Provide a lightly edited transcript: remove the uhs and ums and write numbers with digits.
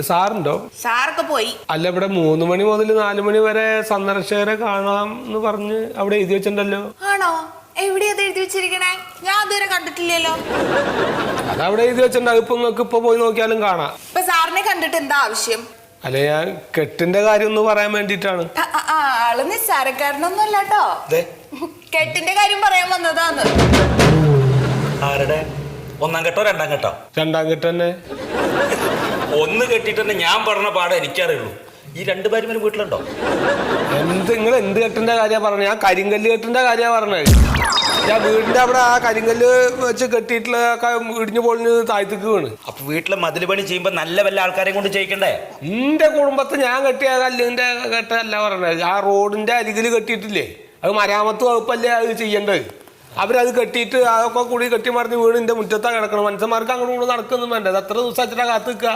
സാറുണ്ടോ? സാറൊക്കെ പോയി. അല്ല, ഇവിടെ 3 മണി മുതൽ 4 മണി വരെ സന്ദർശകരെ കാണാം എന്ന് പറഞ്ഞ് അവിടെ എഴുതി വെച്ചിട്ടുണ്ടല്ലോ. ആണോ? എവിടെയാ എഴുതി വെച്ചിരിക്കണേ? ഞാൻ അതുവരെ കണ്ടിട്ടില്ലല്ലോ. അതവിടെ എഴുതി വെച്ചിട്ടുണ്ട്. ഇപ്പൊ നിങ്ങൾക്ക് ഇപ്പൊ പോയി നോക്കിയാലും കാണാം. ഇപ്പൊ സാറിനെ കണ്ടിട്ട് എന്താ ആവശ്യം? അല്ല, ഞാൻ കെട്ടിന്റെ കാര്യം ഒന്ന് പറയാൻ വേണ്ടിട്ടാണ്. ആള് നിസ്സാരക്കാരനൊന്നും അല്ലാട്ടോ. കെട്ടിന്റെ കാര്യം പറയാൻ വന്നതാന്ന്. ആരുടെ? 1ാം കെട്ടോ 2ാം കെട്ടോ? 2ാം കെട്ട് തന്നെ. ഒന്ന് കെട്ടിട്ട് തന്നെ ഞാൻ പറഞ്ഞ പാടെ എനിക്കറിയുള്ളൂ. ഈ 2 ഭാര്യമാരും വീട്ടിലുണ്ടോ? നിങ്ങൾ എന്ത് കെട്ടിന്റെ കാര്യമാണ് പറഞ്ഞത്? ഞാൻ കരിങ്കല്ല് കെട്ടിന്റെ കാര്യമാണ് പറഞ്ഞത്. ഞാൻ വീടിന്റെ അവിടെ ആ കരിങ്കല്ല് വെച്ച് കെട്ടിയിട്ടുള്ള ഇടിഞ്ഞു പൊളിഞ്ഞ് താഴ്ത്തിക്ക് വീണ്. അപ്പൊ വീട്ടിലെ മതിൽ പണി ചെയ്യുമ്പോ നല്ല വല്ല ആൾക്കാരെയും കൊണ്ട് ചെയ്യിക്കണ്ടേ? എന്റെ കുടുംബത്തെ ഞാൻ കെട്ടിയ കല്ലിന്റെ കെട്ടല്ല പറഞ്ഞത്. ആ റോഡിന്റെ അരികിൽ കെട്ടിയിട്ടില്ലേ, അത് മരാമത്ത് വകുപ്പല്ലേ അത് ചെയ്യേണ്ടത്. അവരത് കെട്ടിയിട്ട് അതൊക്കെ കൂടി കെട്ടി മറിഞ്ഞ് വീണ് എന്റെ മുറ്റത്താണ് കിടക്കണം. മനുഷ്യന്മാർക്ക് അങ്ങോട്ട് കൂടെ നടക്കൊന്നും വേണ്ടത്. എത്ര ദിവസം വെച്ചിട്ടാ കാത്ത് നിൽക്കുക?